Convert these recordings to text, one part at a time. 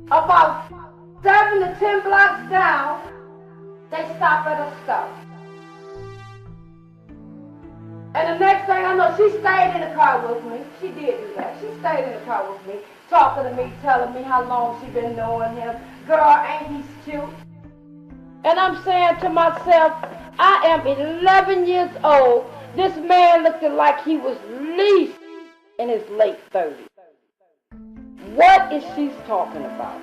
About 7 to 10 blocks down, they stop at a stop. And the next thing I know, she stayed in the car with me. She did do that. She stayed in the car with me, talking to me, telling me how long she been knowing him. Girl, ain't he cute? And I'm saying to myself, I am 11 years old. This man looked like he was least in his late 30s. What is she talking about?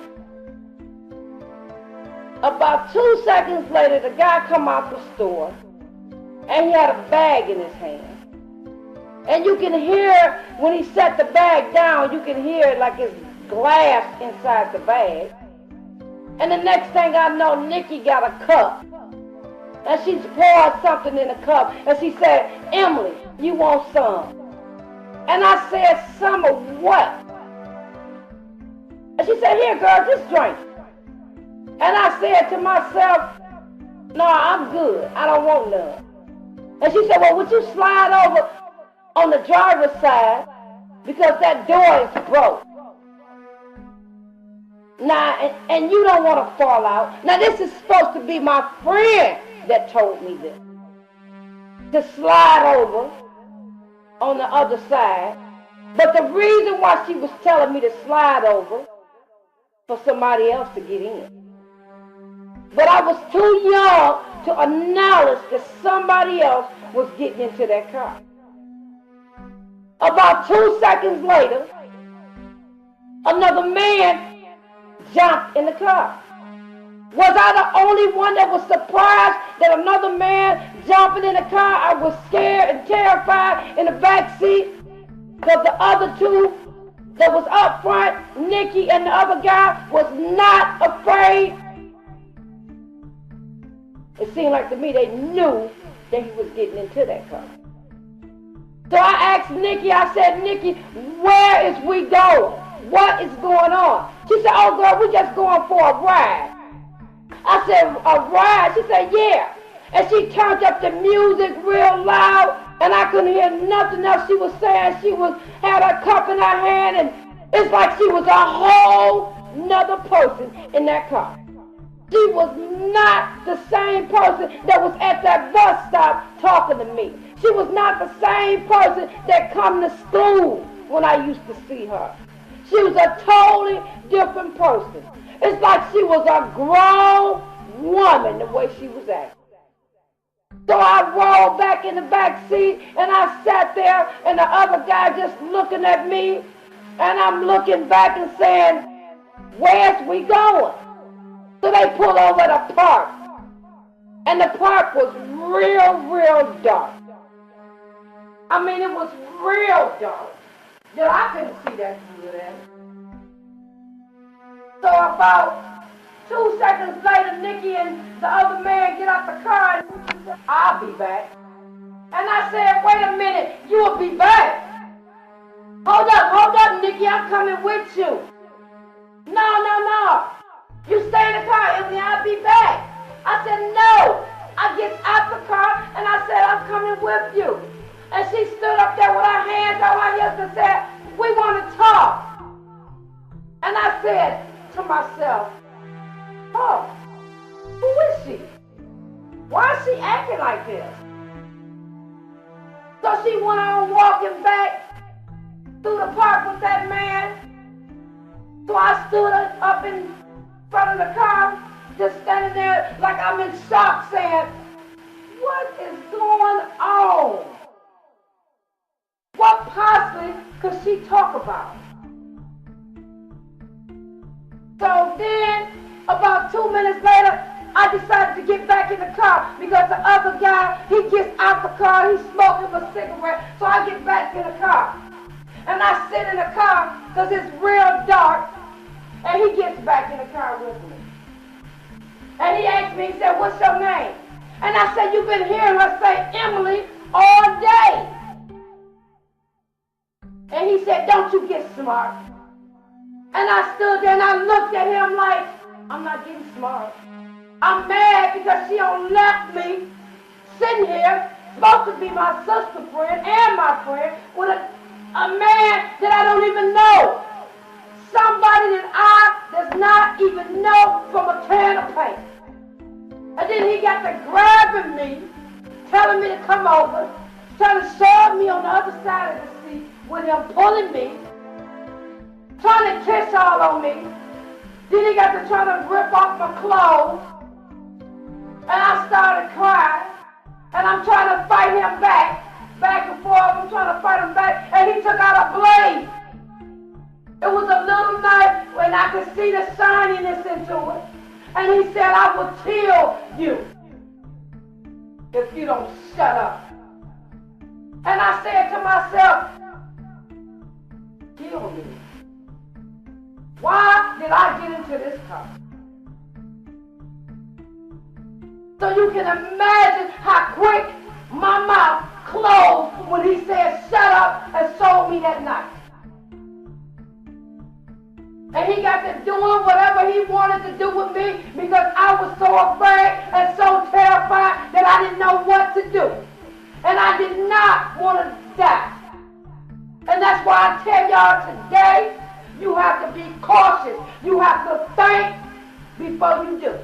About 2 seconds later, the guy come out the store, and he had a bag in his hand. And you can hear, when he set the bag down, you can hear it like it's glass inside the bag. And the next thing I know, Nikki got a cup. And she poured something in the cup. And she said, Emily, you want some? And I said, some of what? And she said, here, girl, just drink. And I said to myself, no, I'm good. I don't want none. And she said, well, would you slide over on the driver's side because that door is broke? Now, and you don't want to fall out. Now, this is supposed to be my friend that told me this. To slide over on the other side. But the reason why she was telling me to slide over for somebody else to get in. But I was too young to acknowledge that somebody else was getting into that car. About 2 seconds later, another man jumped in the car. Was I the only one that was surprised that another man jumping in the car? I was scared and terrified in the back seat because the other two that was up front, Nikki and the other guy, was not afraid. It seemed like to me they knew that he was getting into that car. So I asked Nikki, I said, Nikki, where is we going? What is going on? She said, oh girl, we're just going for a ride. I said, a ride? She said, yeah. And she turned up the music real loud, and I couldn't hear nothing else she was saying. She had her cup in her hand, and it's like she was a whole nother person in that car. She was not the same person that was at that bus stop talking to me. She was not the same person that come to school when I used to see her. She was a totally different person. It's like she was a grown woman the way she was acting. So I rolled back in the back seat and I sat there and the other guy just looking at me, and I'm looking back and saying, where's we going? So they pull over at a park, and the park was real dark. I mean, it was real dark. That I couldn't see that good at it. So about 2 seconds later, Nikki and the other man get out the car and said, I'll be back. And I said, wait a minute, you'll be back. Hold up, Nikki, I'm coming with you. No. You stay in the car, Emily, I'll be back. I said, no. I get out the car and I said, I'm coming with you. And she stood up there with her hands on her hips and said, we want to talk. And I said to myself, oh, who is she? Why is she acting like this? So she went on walking back through the park with that man. So I stood up in front of the car, just standing there like I'm in shock saying, what is going on? What possibly could she talk about? So then, about 2 minutes later, I decided to get back in the car because the other guy, he gets out the car, he's smoking a cigarette, so I get back in the car. And I sit in the car because it's real dark, and he gets back in the car with me. And he asked me, he said, what's your name? And I said, you've been hearing her say Emily all day. And he said, don't you get smart. And I stood there and I looked at him like, I'm not getting smart. I'm mad because she don't left me sitting here, supposed to be my sister friend and my friend, with a man that I don't even know, somebody that I does not even know from a can of paint. And then he got to grabbing me, telling me to come over, trying to shove me on the other side of the seat with him pulling me, trying to kiss all on me. Then he got to try to rip off my clothes. And I started crying. And I'm trying to fight him back and forth. I'm trying to fight him back. And he took out a blade. It was a little knife and I could see the shininess into it. And he said, I will kill you if you don't shut up. And I said to myself, kill me. Why did I get into this car? So you can imagine how quick my mouth closed when he said shut up and sold me that knife. And he got to doing whatever he wanted to do with me because I was so afraid and so terrified that I didn't know what to do. And I did not want to die. And that's why I tell y'all today, you have to be cautious. You have to think before you do.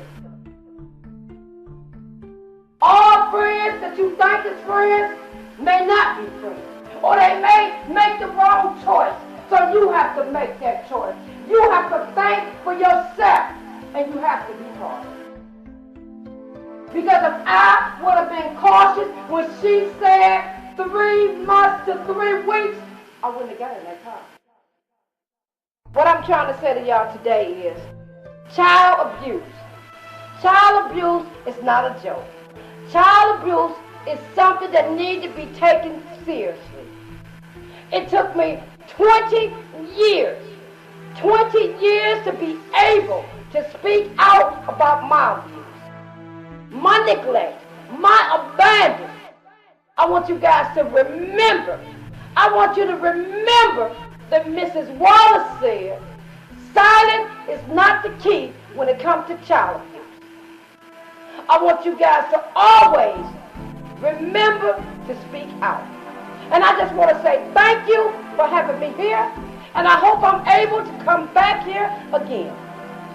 All friends that you think is friends may not be friends. Or they may make the wrong choice. So you have to make that choice. You have to think for yourself. And you have to be cautious. Because if I would have been cautious when she said 3 months to 3 weeks, I wouldn't have got in that car. What I'm trying to say to y'all today is child abuse. Child abuse is not a joke. Child abuse is something that needs to be taken seriously. It took me 20 years to be able to speak out about my abuse, my neglect, my abandonment. I want you guys to remember. I want you to remember that Mrs. Wallace said, silence is not the key when it comes to child abuse. I want you guys to always remember to speak out. And I just want to say thank you for having me here. And I hope I'm able to come back here again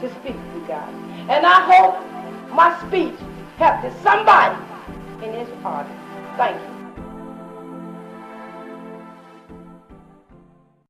to speak to you guys. And I hope my speech helped somebody in this audience. Thank you.